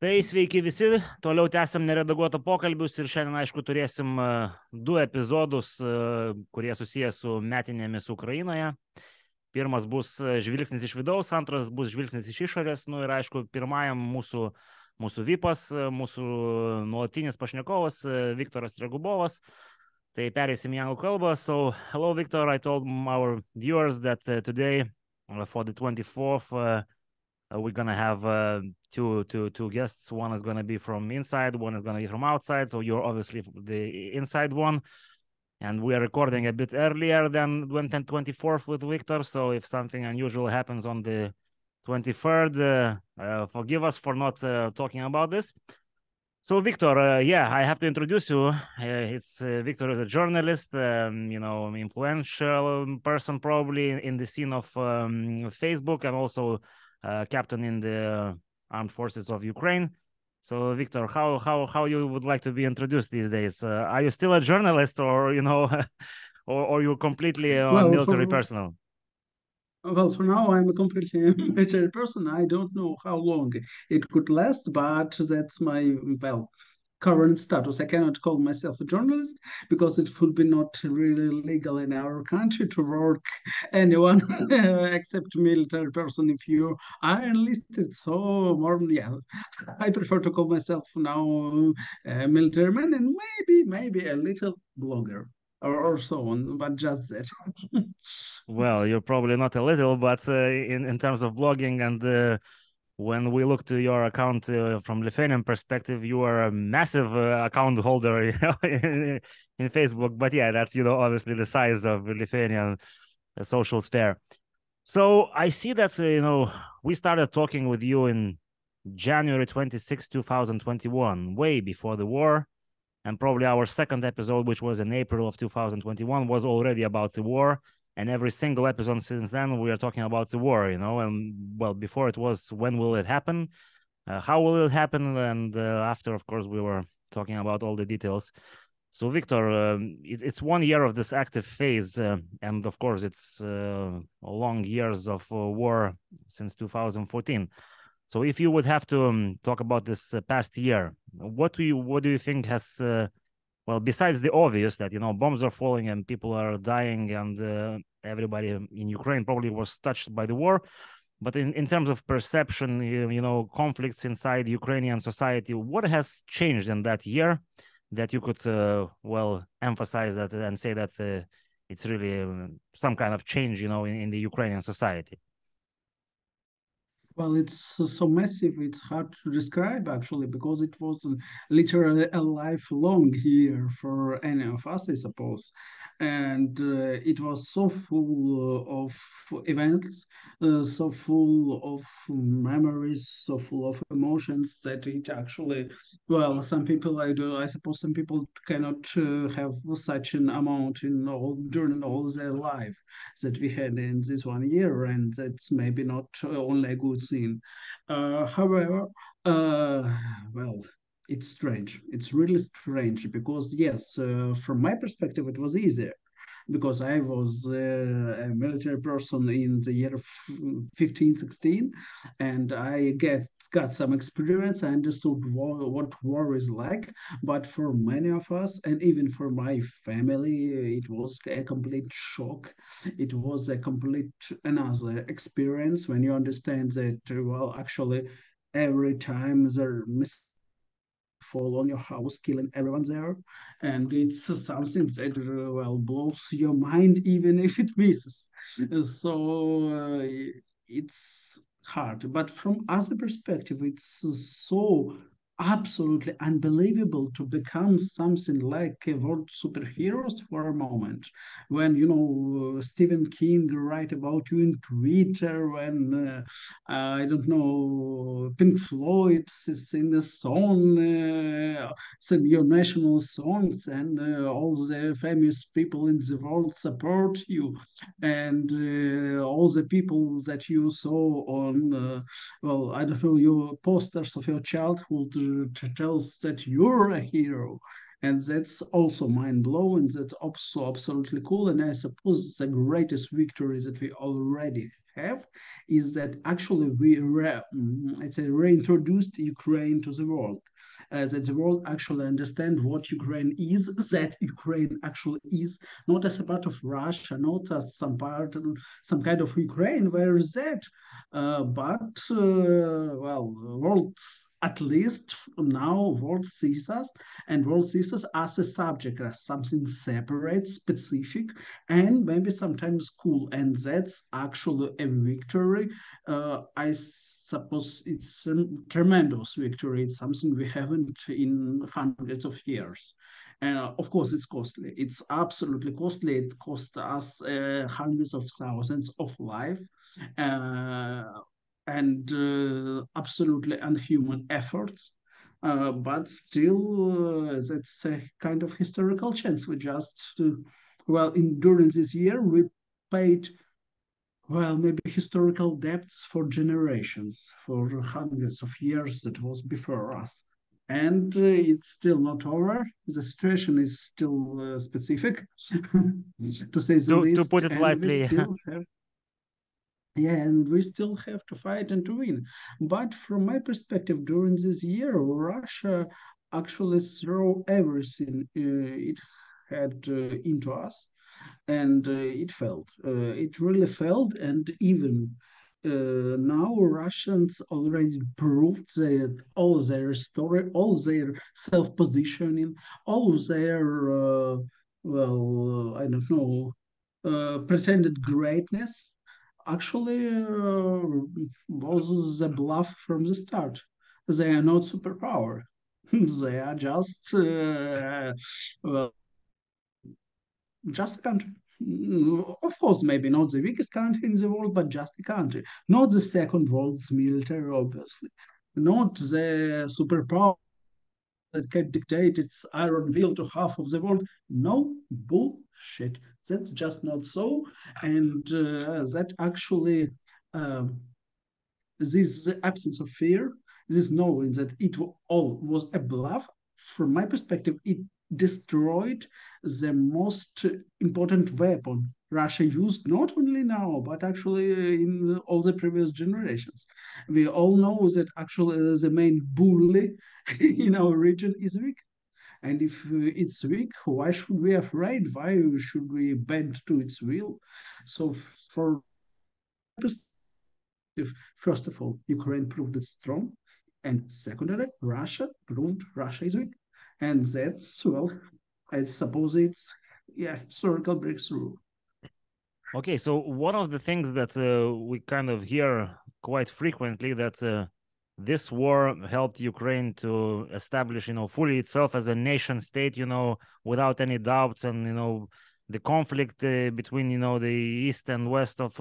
Tai sveiki visi, toliau tęsiam neredaguotą pokalbius ir šiandien, aišku, turėsim du epizodus, kurie susijęs su metinėmis Ukrainoje. Pirmas bus žvilgsnis iš vidaus, antras bus žvilgsnis iš išorės. Nu ir, aišku, pirmajam mūsų VIPas, mūsų nuolatinis pašnekovas, Viktoras Tregubovas. Tai pereisim į anglų kalbą. So, hello, Victor. I told our viewers that today, for the 24th, we're going to have two guests. One is going to be from inside, one is going to be from outside. So you're obviously the inside one. And we are recording a bit earlier than 24th with Victor. So if something unusual happens on the 23rd, forgive us for not talking about this. So Victor, yeah, I have to introduce you. Victor is a journalist, influential person probably in the scene of Facebook, and also captain in the armed forces of Ukraine. So, Victor, how you would like to be introduced these days? Are you still a journalist, or or you're completely military personnel? Well, for now, I'm a completely military person. I don't know how long it could last, but that's my current status. I cannot call myself a journalist because it would be not really legal in our country to work anyone except military person if you are enlisted. So I prefer to call myself now a military man and maybe a little blogger or so on, but just that. Well, you're probably not a little, but in terms of blogging and when we look to your account from Lithuanian perspective, you are a massive account holder in Facebook. But yeah, that's, obviously the size of Lithuanian social sphere. So I see that, we started talking with you in January 26, 2021, way before the war. And probably our second episode, which was in April of 2021, was already about the war. And every single episode since then, we are talking about the war, and well, before it was, when will it happen? How will it happen? And after, of course, we were talking about all the details. So, Victor, it's 1 year of this active phase. And of course, it's long years of war since 2014. So if you would have to talk about this past year, what do you think has... well, besides the obvious that, bombs are falling and people are dying and everybody in Ukraine probably was touched by the war. But in terms of perception, conflicts inside Ukrainian society, what has changed in that year that you could, emphasize that and say that it's really some kind of change, in the Ukrainian society? Well, it's so massive, it's hard to describe actually, because it was literally a lifelong year for any of us, I suppose. And it was so full of events, so full of memories, so full of emotions that it actually, some people, I suppose some people cannot have such an amount during all their life that we had in this 1 year. And that's maybe not only a good scene. However, it's strange. It's really strange because, yes, from my perspective, it was easier because I was a military person in the year 15, 16, and I got some experience. I understood what war is like. But for many of us, and even for my family, it was a complete shock. It was a complete another experience when you understand that, actually, every time there fall on your house, killing everyone there, and it's something that blows your mind, even if it misses. So it's hard, but from other perspective, it's so absolutely unbelievable to become something like a world superheroes for a moment. When Stephen King write about you in Twitter, when I don't know, Pink Floyd sing a song, sing your national songs, and all the famous people in the world support you, and all the people that you saw on, I don't know, your posters of your childhood tells that you're a hero. And that's also mind-blowing. That's also absolutely cool. And I suppose it's the greatest victory that we already have is that actually we reintroduced Ukraine to the world. That the world actually understand what Ukraine is, that Ukraine actually is not as a part of Russia, not as some kind of Ukraine, where is that? World, at least now, world sees us, and world sees us as a subject, as something separate, specific, and maybe sometimes cool, and that's actually a victory. I suppose it's a tremendous victory. It's something we haven't in hundreds of years. And of course, it's costly. It's absolutely costly. It cost us hundreds of thousands of lives and absolutely unhuman efforts. But still, that's a kind of historical chance. We just, during this year, we paid, maybe historical debts for generations, for hundreds of years that was before us. And it's still not over. The situation is still specific, to say the least. To put it and lightly. We still have, and we still have to fight and to win. But from my perspective, during this year, Russia actually threw everything it had into us, and it failed. It really failed, and even now Russians already proved that all their story, all their self-positioning, all their I don't know, pretended greatness actually was a bluff from the start. They are not superpower. They are just just a country. Of course, maybe not the weakest country in the world, but just a country. Not the second world's military, obviously. Not the superpower that can dictate its iron will to half of the world. No, bullshit. That's just not so. And that actually, this absence of fear, this knowing that it all was a bluff, from my perspective, it destroyed the most important weapon Russia used, not only now, but actually in all the previous generations. We all know that actually the main bully in our region is weak. And if it's weak, why should we afraid? Why should we bend to its will? So for first of all, Ukraine proved it's strong. And secondly, Russia proved Russia is weak. And that's, I suppose it's, historical breakthrough. Okay, so one of the things that we kind of hear quite frequently that this war helped Ukraine to establish, fully itself as a nation state, without any doubts, and the conflict between, the east and west of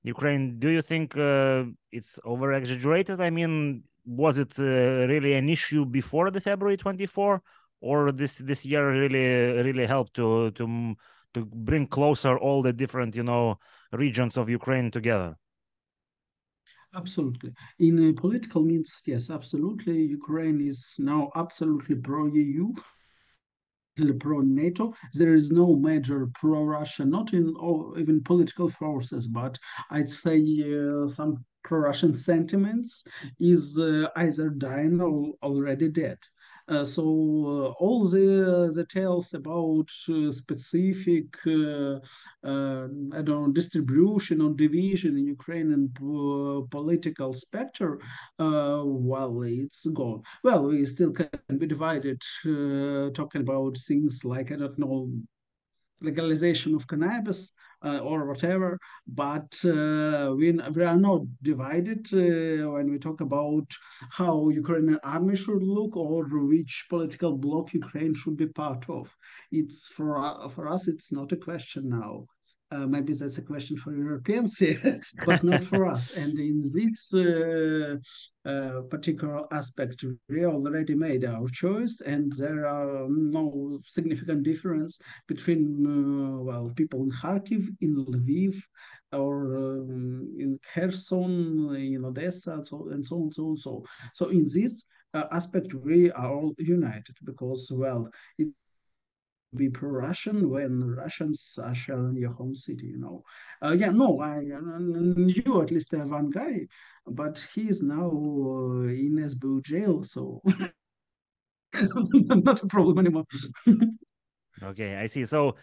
Ukraine. Do you think it's over exaggerated? I mean, was it really an issue before the February 24, or this year really helped to bring closer all the different regions of Ukraine together? Absolutely. In political means, yes, absolutely. Ukraine is now absolutely pro-EU, pro-NATO. There is no major pro-Russia, not in all, even political forces, but I'd say some pro-Russian sentiments is either dying or already dead. So all the tales about specific, I don't know, distribution or division in Ukrainian political spectrum, it's gone. Well, we still can be divided, talking about things like, I don't know, legalization of cannabis or whatever, but we are not divided when we talk about how Ukrainian army should look or which political bloc Ukraine should be part of. It's for us, it's not a question now. Maybe that's a question for Europeans, but not for us. And in this particular aspect, we already made our choice, and there are no significant difference between people in Kharkiv, in Lviv, or in Kherson, in Odessa, and so on, so on, so. So in this aspect, we are all united because, it be pro-Russian when Russians are shelling your home city, you know. Yeah, no, I knew at least one guy, but he is now in SBU jail, so not a problem anymore. Okay, I see. So,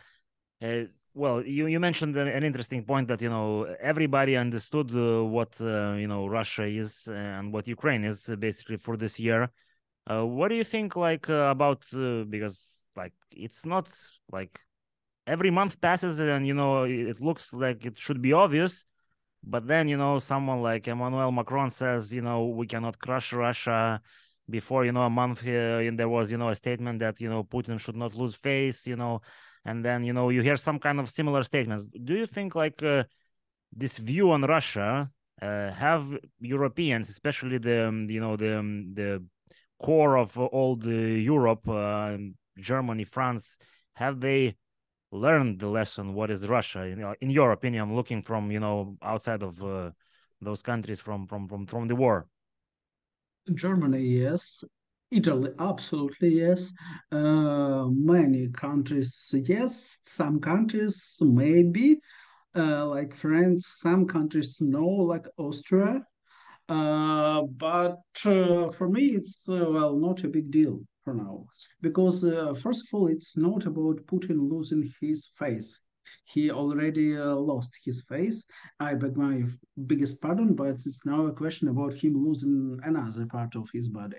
well, you mentioned an interesting point that, you know, everybody understood what, you know, Russia is and what Ukraine is basically for this year. What do you think, like, about, because, like, it's not, like, every month passes and, you know, it looks like it should be obvious, but then, you know, someone like Emmanuel Macron says, you know, we cannot crush Russia. Before, you know, a month here, and there was, you know, a statement that, you know, Putin should not lose face, you know, and then, you know, you hear some kind of similar statements. Do you think, like, this view on Russia have Europeans, especially the, you know, the core of all the Europe, Germany, France, have they learned the lesson what is Russia? You know, in your opinion, looking from, you know, outside of those countries from the war. Germany, yes. Italy, absolutely yes. Many countries, yes. Some countries, maybe. Like France, some countries, no, like Austria. But for me, it's well, not a big deal for now, because first of all, it's not about Putin losing his face. He already lost his face. I beg my biggest pardon, but it's now a question about him losing another part of his body.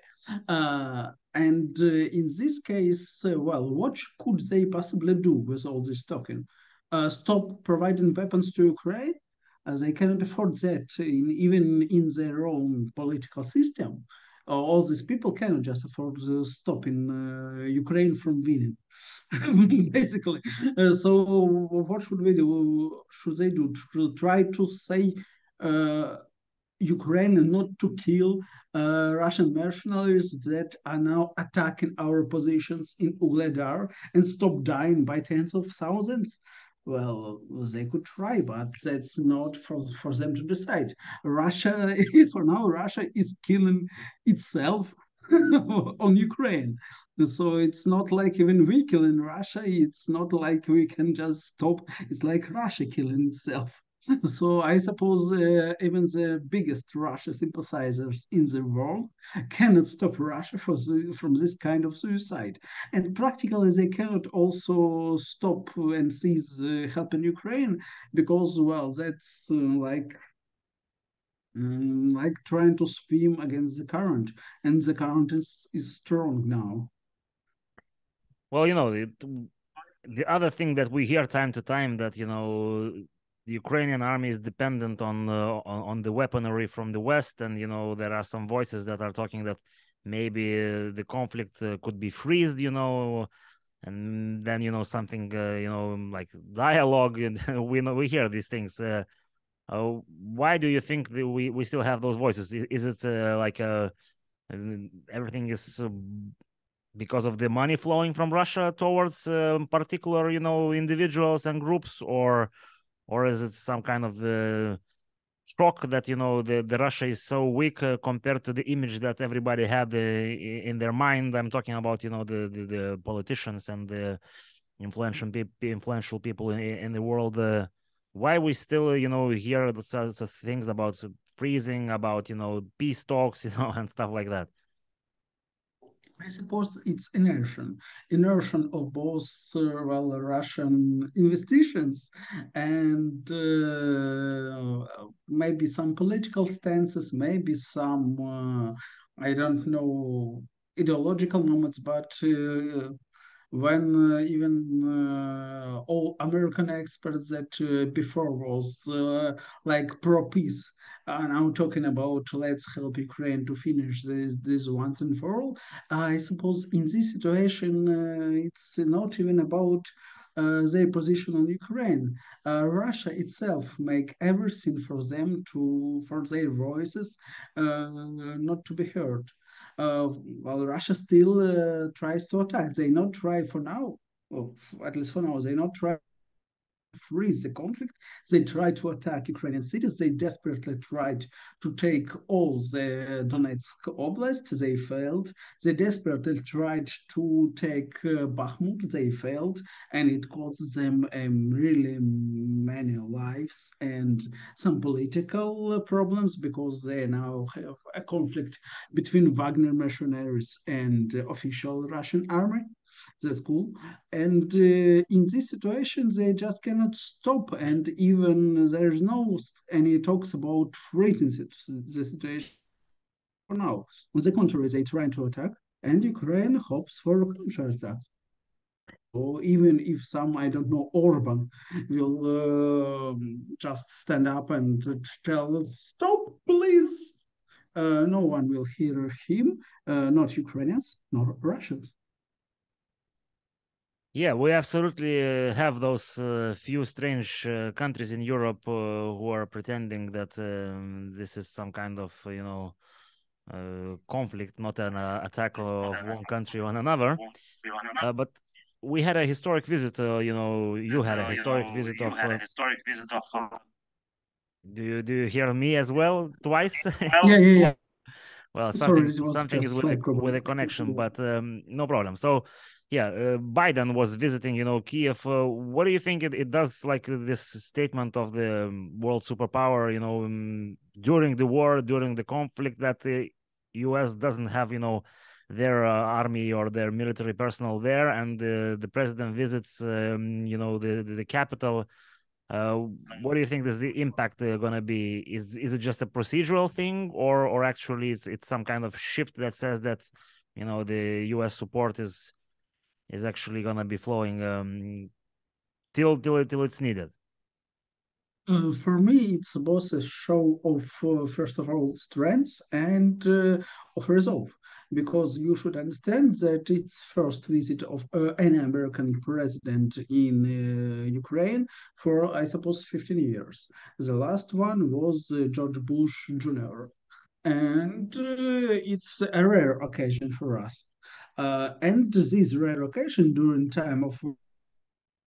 And in this case, well, what could they possibly do with all this talking? Stop providing weapons to Ukraine? They cannot afford that even in their own political system. All these people cannot just afford stopping Ukraine from winning, basically. So what should we do? Should they do? Should try to say uh, Ukraine not to kill Russian mercenaries that are now attacking our positions in Ugledar and stop dying by tens of thousands? Well, they could try, but that's not for them to decide. Russia, for now, Russia is killing itself on Ukraine. So it's not like even we killing Russia. It's not like we can just stop. It's like Russia killing itself. So I suppose even the biggest Russia sympathizers in the world cannot stop Russia from this kind of suicide. And practically, they cannot also stop and cease helping Ukraine because, well, that's like trying to swim against the current, and the current is strong now. Well, you know, the other thing that we hear time to time, that, you know, the Ukrainian army is dependent on the weaponry from the West, and, you know, there are some voices that are talking that maybe the conflict could be freezed, you know, and then, you know, something, you know, like dialogue, and we hear these things. Why do you think that we still have those voices? Is it like everything is because of the money flowing from Russia towards particular, you know, individuals and groups, or is it some kind of shock that, you know, the Russia is so weak compared to the image that everybody had in their mind? I'm talking about, you know, the politicians and the influential people in the world. Why we still, you know, hear such things about freezing, about, you know, peace talks, you know, and stuff like that? I suppose it's inertia of both well Russian investitions and maybe some political stances, maybe some I don't know ideological moments, but when even all American experts that before was like pro-peace, and I'm talking about let's help Ukraine to finish this once and for all. I suppose in this situation, it's not even about their position on Ukraine. Russia itself make everything for them for their voices not to be heard. While Russia still tries to attack. They not try for now, or at least for now, they not try freeze the conflict. They tried to attack Ukrainian cities. They desperately tried to take all the Donetsk Oblast. They failed. They desperately tried to take Bakhmut. They failed. And it cost them really many lives and some political problems, because they now have a conflict between Wagner mercenaries and official Russian army. That's cool. And in this situation, they just cannot stop. And even there's no any talks about freezing the situation for now. On the contrary, they try to attack, and Ukraine hopes for counterattacks. Or even if some, I don't know, Orban will just stand up and tell, stop, please. No one will hear him, not Ukrainians, nor Russians. Yeah, we absolutely have those few strange countries in Europe who are pretending that this is some kind of, conflict, not an attack of one country on another. But we had a historic visit, you had a historic visit of... Do you hear me as well twice? Yeah. Well, Sorry, something is with the connection, but no problem. So, yeah, Biden was visiting, Kiev. What do you think it does, like this statement of the world superpower, during the war, during the conflict, that the U.S. doesn't have, their army or their military personnel there, and the president visits, the capital. What do you think is the impact going to be? Is it just a procedural thing, or actually it's some kind of shift that says that the U.S. support is actually going to be flowing till it's needed? For me, it's both a show of, first of all, strength and of resolve, because you should understand that it's first visit of an American president in Ukraine for, I suppose, 15 years. The last one was George Bush Jr. And it's a rare occasion for us. And this rare occasion during time of,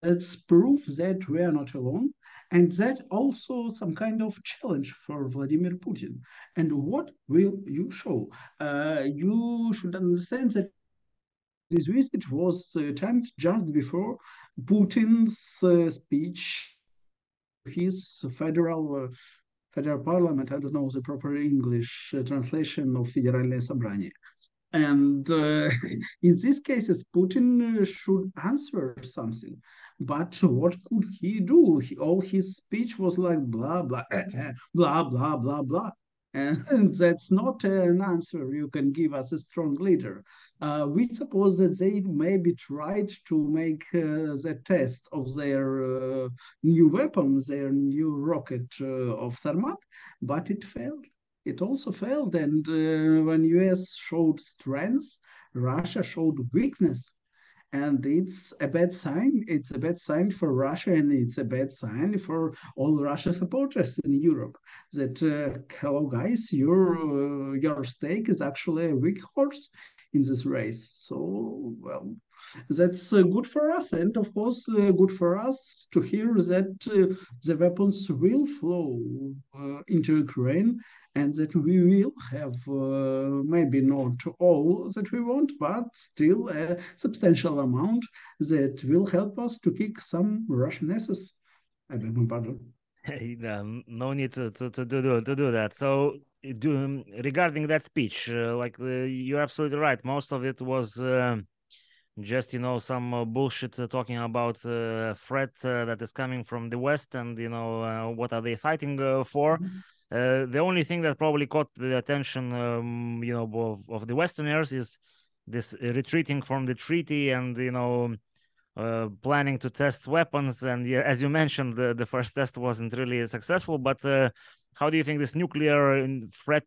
it's proof that we are not alone, and that also some kind of challenge for Vladimir Putin. And what will you show? You should understand that this visit was timed just before Putin's speech, his federal parliament. I don't know the proper English translation of Федеральное собрание. And in these cases, Putin should answer something. But what could he do? All his speech was like blah, blah, blah, blah, blah, blah. And that's not an answer you can give as a strong leader. We suppose that they maybe tried to make the test of their new weapon, their new rocket of Sarmat, but it failed. It also failed, and when US showed strength, Russia showed weakness, and it's a bad sign. It's a bad sign for Russia, and it's a bad sign for all Russia supporters in Europe. That hello guys, your stake is actually a weak horse in this race. So well, that's good for us, and of course good for us to hear that the weapons will flow into Ukraine, and that we will have maybe not all that we want, but still a substantial amount that will help us to kick some Russian asses. I beg my pardon. No need to do that. So, regarding that speech, you're absolutely right. Most of it was just some bullshit talking about threat that is coming from the West, and what are they fighting for. The only thing that probably caught the attention, of the Westerners is this retreating from the treaty and, planning to test weapons. And as you mentioned, the first test wasn't really successful. But how do you think this nuclear threat,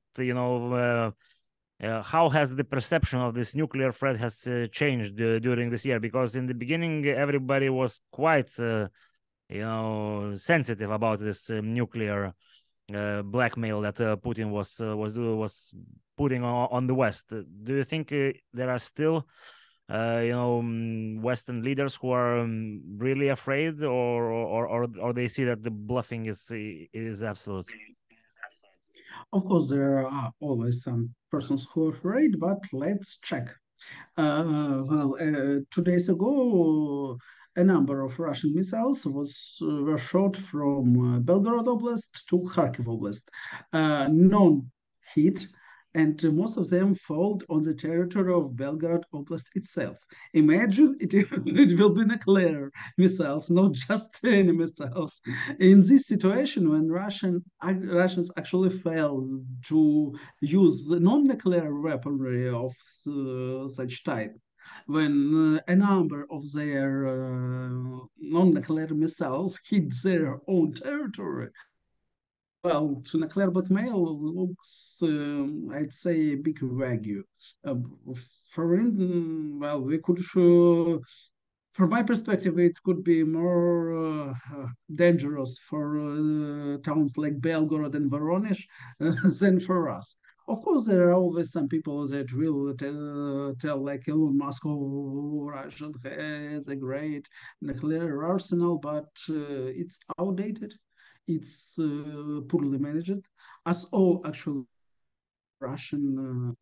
how has the perception of this nuclear threat has changed during this year? Because in the beginning, everybody was quite, sensitive about this nuclear blackmail that Putin was putting on the West. Do you think there are still Western leaders who are really afraid, or they see that the bluffing is absolute? Of course, there are always some persons who are afraid, but let's check. 2 days ago, a number of Russian missiles were shot from Belgorod Oblast to Kharkiv Oblast. Non-hit, and most of them fall on the territory of Belgorod Oblast itself. Imagine it will be nuclear missiles, not just any missiles. In this situation, when Russians actually fail to use non-nuclear weaponry of such type, when a number of their non-nuclear missiles hit their own territory, well, to nuclear blackmail looks, I'd say, a big value. Uh, for well, we could, from my perspective, it could be more dangerous for towns like Belgorod and Voronezh than for us. Of course, there are always some people that will tell like Elon Musk, oh, Russia has a great nuclear arsenal, but it's outdated. It's poorly managed, as all actual Russian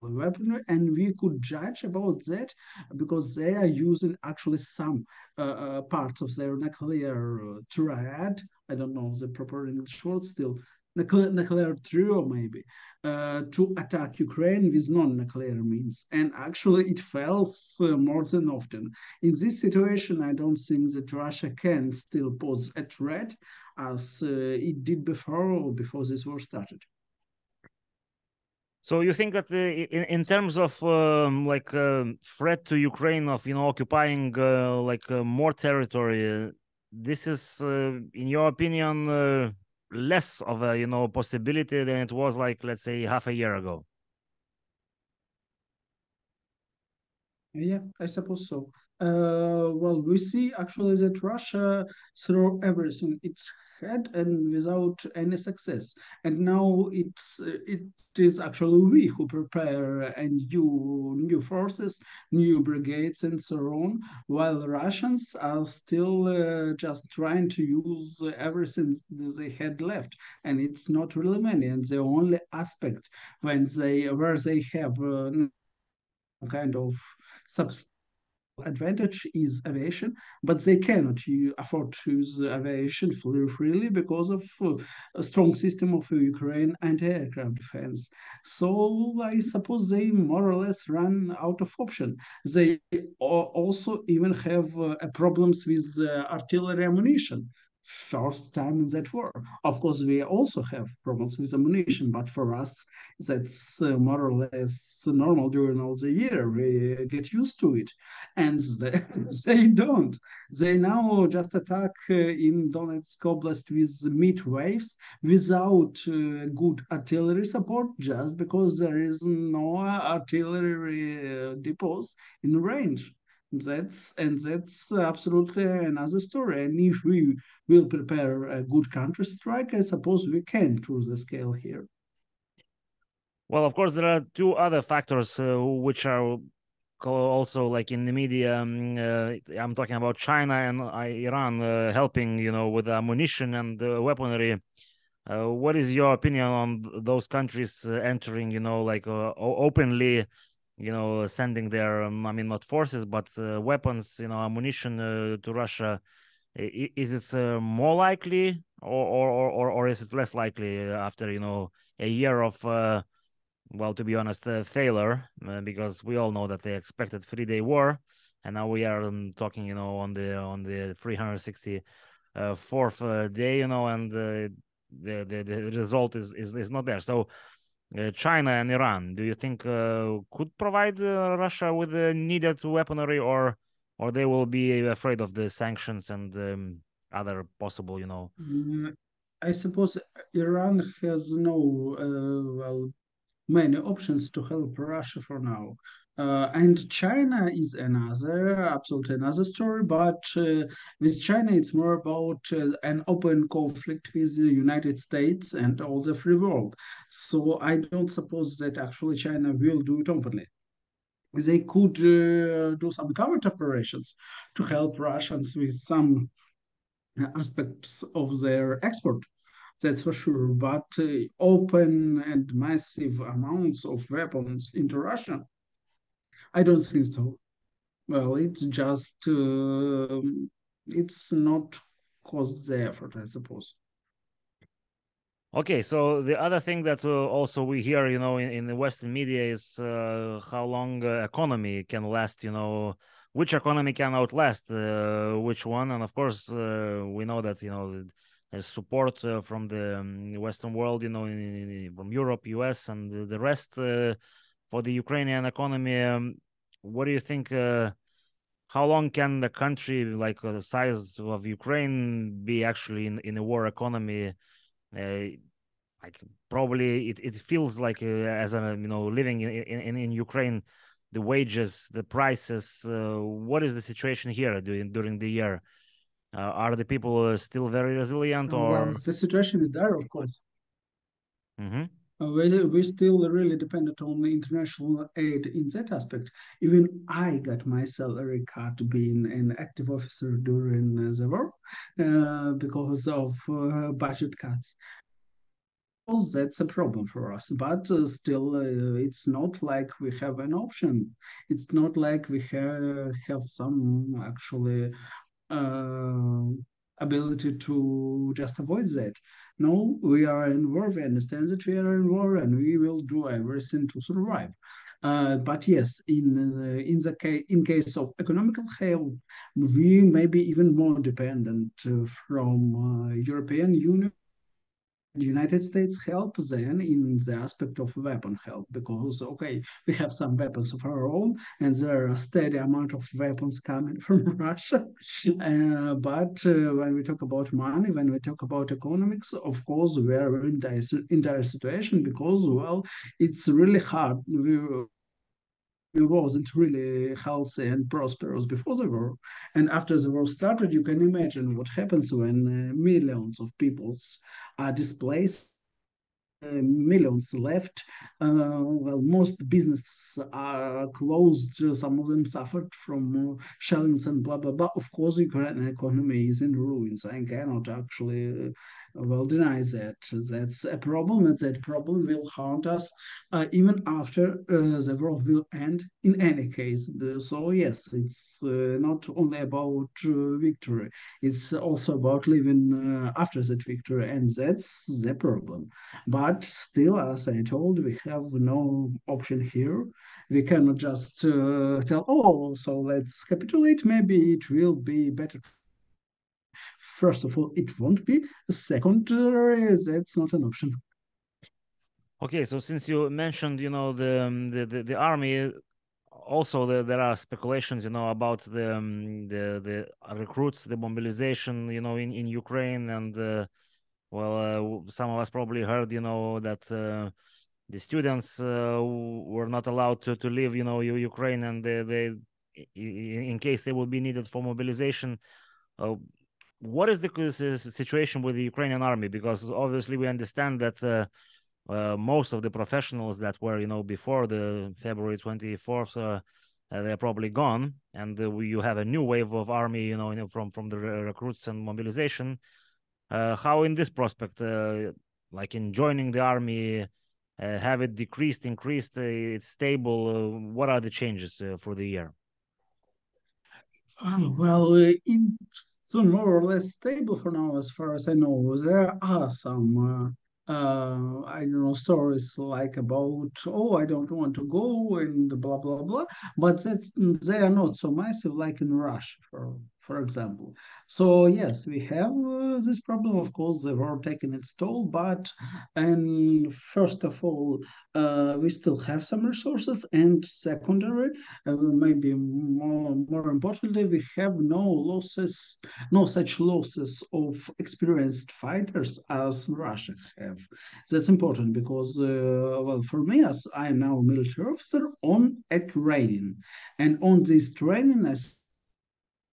weaponry, and we could judge about that because they are using actually some parts of their nuclear triad. I don't know the proper English word still. Nuclear trio, maybe, to attack Ukraine with non-nuclear means. And actually, it fails more than often. In this situation, I don't think that Russia can still pose a threat as it did before this war started. So you think that in terms of threat to Ukraine of occupying more territory, this is in your opinion less of a possibility than it was, like, let's say, half a year ago? Yeah, I suppose so. Well, we see actually that Russia threw everything it had and without any success. And now it is actually we who prepare and new forces, new brigades, and so on, while Russians are still just trying to use everything they had left, and it's not really many. And the only aspect where they have kind of substantial advantage is aviation, but they cannot afford to use aviation freely because of a strong system of Ukraine anti-aircraft defense. So I suppose they more or less run out of option. They also even have problems with artillery ammunition. First time in that war. Of course, we also have problems with ammunition, but for us, that's more or less normal during all the year. We get used to it, and they don't. They now just attack in Donetsk Oblast with mid waves without good artillery support, just because there is no artillery depots in range. That's absolutely another story. And if we will prepare a good counter strike, I suppose we can to the scale here. Well, of course, there are two other factors which are also like in the media. I'm talking about China and Iran helping, with ammunition and weaponry. What is your opinion on those countries entering, openly, sending their, not forces, but weapons, ammunition to Russia? Is it more likely, or is it less likely after, a year of well, to be honest, failure, because we all know that they expected 3-day war, and now we are talking, on the 364th day, and the result is not there. So China and Iran, do you think could provide Russia with the needed weaponry, or they will be afraid of the sanctions and other possible, I suppose Iran has no many options to help Russia for now. And China is absolutely another story. But with China, it's more about an open conflict with the United States and all the free world. So I don't suppose that actually China will do it openly. they could do some covert operations to help Russians with some aspects of their export. That's for sure. But open and massive amounts of weapons into Russia, I don't think so. Well, it's just it's not cost the effort, I suppose. Okay, so the other thing that also we hear, in the Western media is how long economy can last, which economy can outlast which one. And of course, we know that, there's support from the Western world, from Europe, US, and the rest for the Ukrainian economy. What do you think? How long can the country, like the size of Ukraine, be actually in a war economy? Like probably it feels like as a living in Ukraine, the wages, the prices. What is the situation here during the year? Are the people still very resilient, Well, or? the situation is there, of course. Mm-hmm. We still really dependent on the international aid in that aspect. Even I got my salary cut being an active officer during the war because of budget cuts. That's a problem for us, but still, it's not like we have an option. It's not like we have some actually uh, ability to just avoid that. No, we are in war. We understand that we are in war, and we will do everything to survive. But yes, in case of economical help, we may be even more dependent from European Union. The United States help then in the aspect of weapon help because okay, we have some weapons of our own, and there are a steady amount of weapons coming from Russia. But when we talk about money, when we talk about economics, of course, we are in this entire situation because well, it's really hard. We wasn't really healthy and prosperous before the war. And after the war started, you can imagine what happens when millions of peoples are displaced, millions left. Well, most businesses are closed. Some of them suffered from shellings and blah blah blah. Of course, Ukrainian economy is in ruins. I cannot actually well deny that. That's a problem, and that problem will haunt us even after the war will end. In any case, so yes, it's not only about victory. It's also about living after that victory, and that's the problem. But still, as I told, we have no option here. We cannot just tell, oh, so let's capitulate. Maybe it will be better. First of all, it won't be. Second, that's not an option. Okay, so since you mentioned, the army, also there are speculations, about the recruits, the mobilization, in Ukraine, and some of us probably heard, that the students were not allowed to leave, Ukraine, and in case they will be needed for mobilization. Uh, what is the situation with the Ukrainian army? Because obviously we understand that most of the professionals that were, before the February 24th, they're probably gone, and you have a new wave of army, from the recruits and mobilization. How in this prospect, like in joining the army, have it decreased, increased, it's stable? What are the changes for the year? Well, it's more or less stable for now, as far as I know. There are some, I don't know, stories like about, oh, I don't want to go and blah blah blah, but they are not so massive like in Russia, for example. So yes, we have this problem. Of course, the war taking its toll, but and first of all, we still have some resources, and secondary maybe more importantly, we have no losses, no such losses of experienced fighters as Russia have. That's important because, well, for me, as I am now a military officer, on a training, and on this training,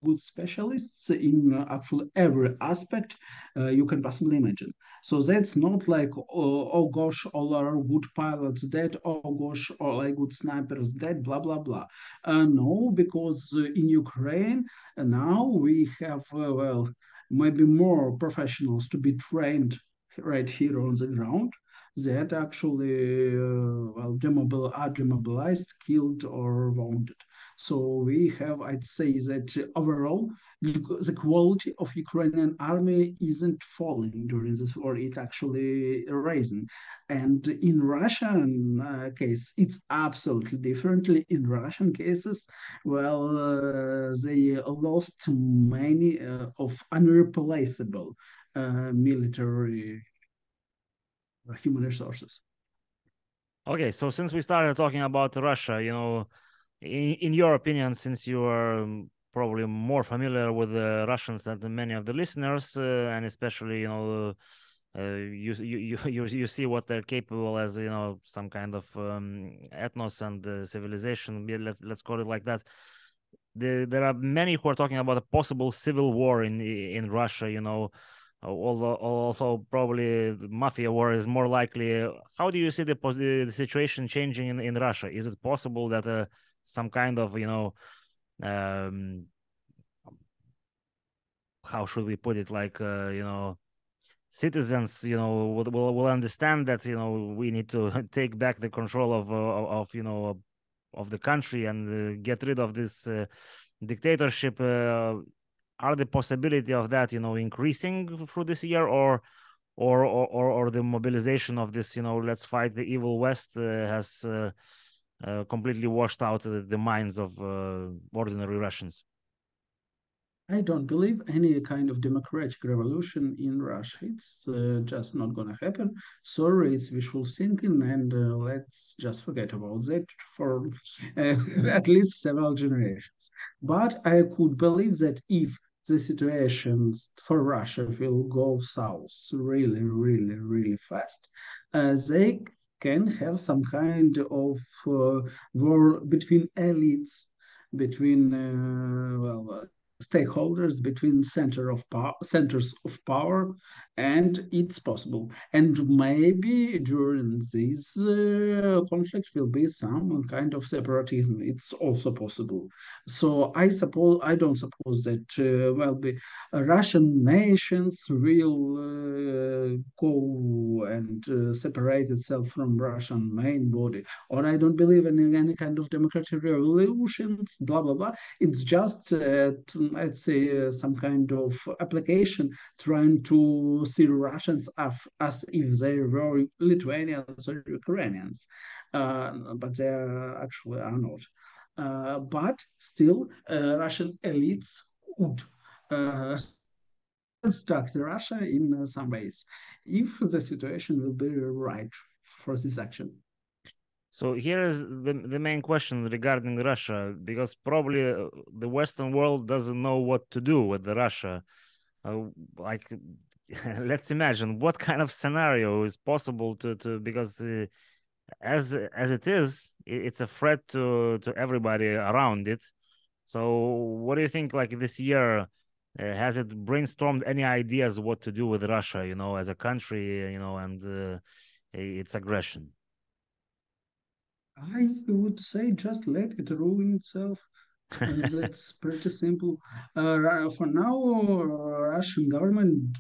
good specialists in actually every aspect you can possibly imagine. So that's not like, oh gosh, all are good pilots dead, oh gosh, all are good snipers dead, blah, blah, blah. No, because in Ukraine now we have, well, maybe more professionals to be trained right here on the ground that actually are demobilized, killed, or wounded. So we have, I'd say that overall, the quality of Ukrainian army isn't falling during this war; it's actually rising. And in Russian case, it's absolutely differently. In Russian cases, well, they lost many of unreplaceable military human resources. Okay, so since we started talking about Russia, in your opinion, since you are probably more familiar with the Russians than many of the listeners, and especially you see what they're capable as, some kind of ethnos and civilization. Let's call it like that. There are many who are talking about a possible civil war in Russia. Although also probably the mafia war is more likely. How do you see the situation changing in Russia? Is it possible that some kind of how should we put it, like citizens will understand that we need to take back the control of the country and get rid of this dictatorship? Are the possibility of that increasing through this year, or the mobilization of this let's fight the evil West has completely washed out the minds of ordinary Russians? I don't believe any kind of democratic revolution in Russia. It's just not going to happen. Sorry, it's wishful thinking, and let's just forget about that for at least several generations. But I could believe that if the situations for Russia will go south really, really, really fast, they can have some kind of war between elites, between stakeholders, between centers of power, and it's possible. And maybe during this conflict will be some kind of separatism. It's also possible. So I don't suppose that the Russian nations will go and separate itself from Russian main body. Or I don't believe in any kind of democratic revolutions, blah blah blah. It's just, I'd say, some kind of application trying to see Russians as if they were Lithuanians or Ukrainians, but they actually are not. But still, Russian elites would construct Russia in some ways if the situation will be right for this action. So here is the main question regarding Russia, because probably the Western world doesn't know what to do with the Russia. Like, let's imagine what kind of scenario is possible to because as it is, it's a threat to everybody around it. So what do you think? Like this year, has it brainstormed any ideas what to do with Russia? As a country, and its aggression. I would say just let it ruin itself. That's pretty simple. For now, Russian government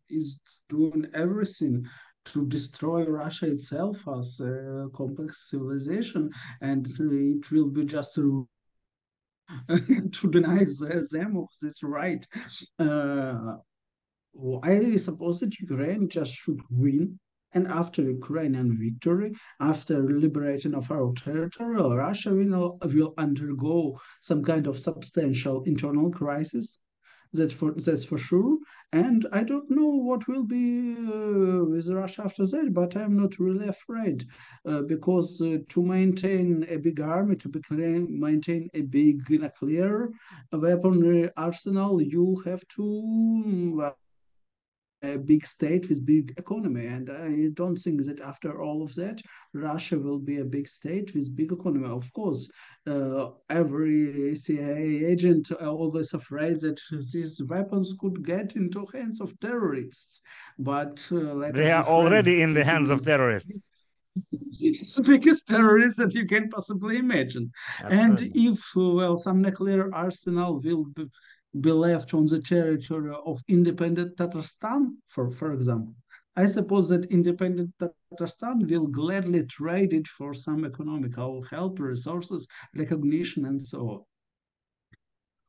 is doing everything to destroy Russia itself as a complex civilization, and it will be just to deny them of this right. Uh, I suppose that Ukraine just should win. And after Ukrainian victory, after liberation of our territory, Russia will undergo some kind of substantial internal crisis. That's for sure. And I don't know what will be with Russia after that, but I'm not really afraid because to maintain a big army, maintain a big nuclear weaponry arsenal, you have to a big state with big economy, and I don't think that after all of that, Russia will be a big state with big economy. Of course, every CIA agent always afraid that these weapons could get into hands of terrorists, but let They us be are frank, already in the hands Putin of is terrorists. the biggest terrorist that you can possibly imagine. And Absolutely. if, well, some nuclear arsenal will be left on the territory of independent Tatarstan, for example, I suppose that independent Tatarstan will gladly trade it for some economical help, resources, recognition, and so on.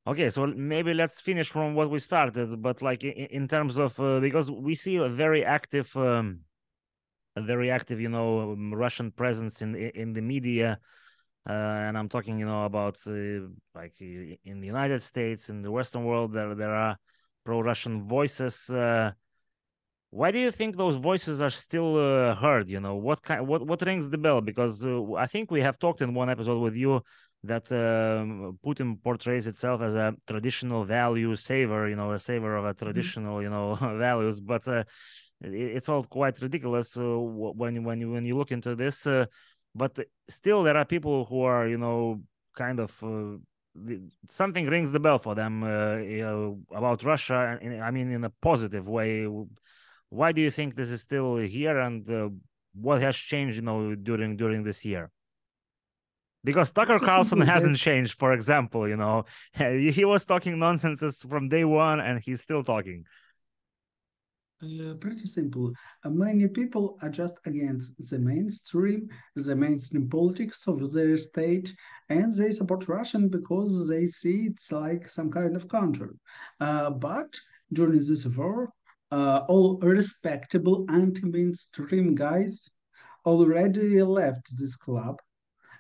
Okay, so maybe let's finish from what we started, but like in terms of because we see a very active, Russian presence in the media, and I'm talking, about like in the United States, in the Western world, there are pro-Russian voices. Why do you think those voices are still heard? What rings the bell? Because I think we have talked in one episode with you that Putin portrays itself as a traditional value saver, a saver of a traditional, values. But it's all quite ridiculous when you look into this. But still, there are people who are, kind of. Something rings the bell for them about Russia, and I mean in a positive way. Why do you think this is still here, and what has changed, during this year? Because Tucker Pretty Carlson simple. hasn't changed, for example. He was talking nonsense from day one, and he's still talking. Pretty simple. Many people are just against the mainstream politics of their state, and they support Russian because they see it's like some kind of country. But during this war, all respectable anti-mainstream guys already left this club,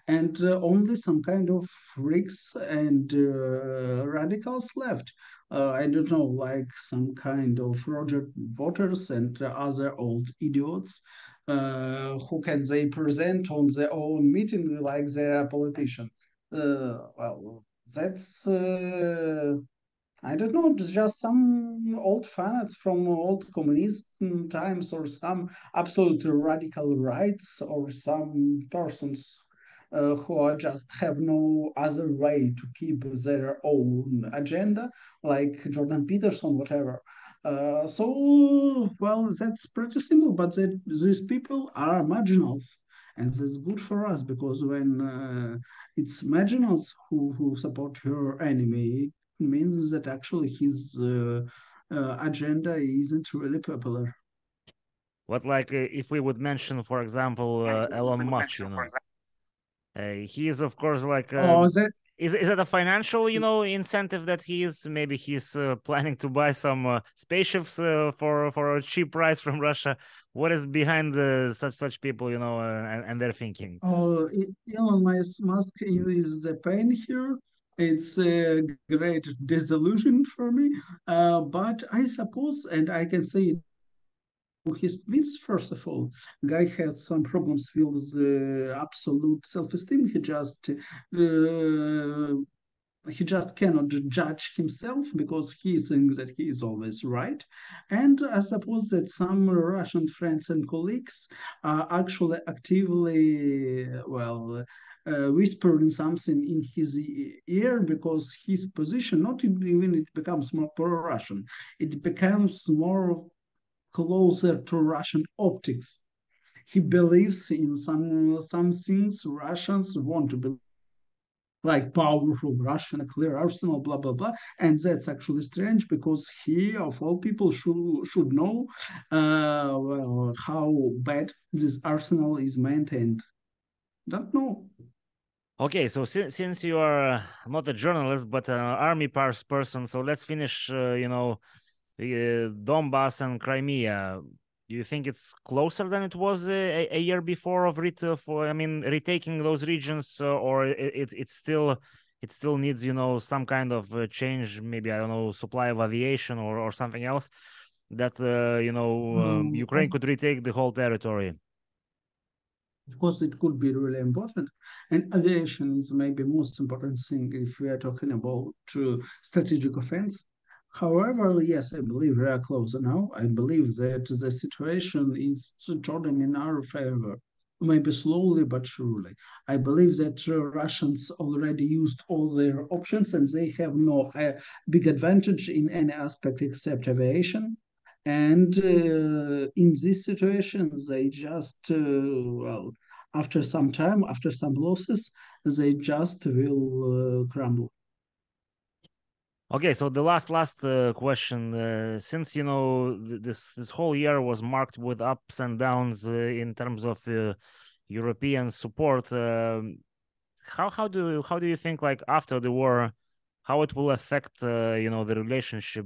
and only some kind of freaks and radicals left. I don't know, like some kind of Roger Waters and other old idiots who can they present on their own meeting like they're a politician. Well, that's I don't know, just some old fanats from old communist times, or some absolute radical rights, or some persons who are just have no other way to keep their own agenda, like Jordan Peterson, whatever. Well, that's pretty simple, but these people are marginals. And that's good for us because when it's marginals who support your enemy, means that actually his agenda isn't really popular. What, like, if we would mention, for example, Elon Musk, he is, of course, like, Oh, that is it a financial, incentive that maybe he's planning to buy some spaceships for a cheap price from Russia? What is behind such people, and their thinking? Elon Musk is the pain here. It's a great disillusion for me. But I suppose, and I can say his tweets, first of all, guy has some problems with absolute self-esteem. He just cannot judge himself because he thinks that he is always right. And I suppose that some Russian friends and colleagues are actually actively, well, whispering something in his ear because his position, not even it becomes more pro-Russian, it becomes more closer to Russian optics. He believes in some things Russians want to believe, like powerful Russian nuclear arsenal, blah blah blah. And that's actually strange because he, of all people, should know well how bad this arsenal is maintained. Don't know. Okay, so since you are not a journalist but an army person, so let's finish. Donbass and Crimea. Do you think it's closer than it was a year before of retaking those regions, or it still needs, some kind of change? Maybe, I don't know, supply of aviation or something else that Of Ukraine could retake the whole territory. course, it could be really important, and aviation is maybe most important thing if we are talking about strategic offense. However, yes, I believe we are closer now. I believe that the situation is turning in our favor, maybe slowly but surely. I believe that Russians already used all their options and they have no big advantage in any aspect except aviation. And in this situation, they just, well, after some time, after some losses, they just will crumble. Okay, so the last question, since this whole year was marked with ups and downs in terms of European support, how do you think, like, after the war, how it will affect the relationship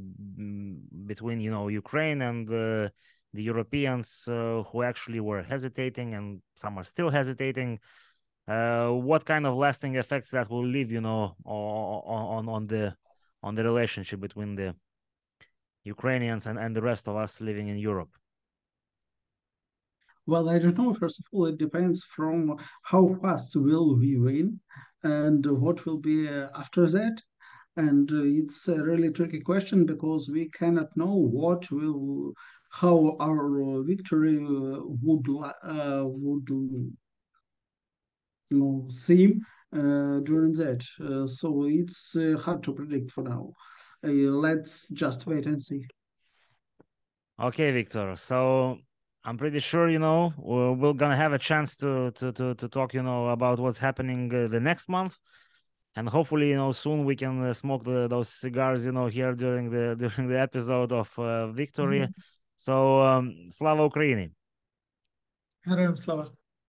between Ukraine and the Europeans who actually were hesitating, and some are still hesitating? What kind of lasting effects that will leave on the relationship between the Ukrainians and the rest of us living in Europe? Well, I don't know. First of all, it depends from how fast will we win and what will be after that. And it's a really tricky question because we cannot know how our victory would seem during that. So it's hard to predict for now. Let's just wait and see. Okay, Victor. So I'm pretty sure we're gonna have a chance to talk about what's happening the next month, and hopefully soon we can smoke those cigars here during the episode of Victory. So Slava Ukraini. Героям слава.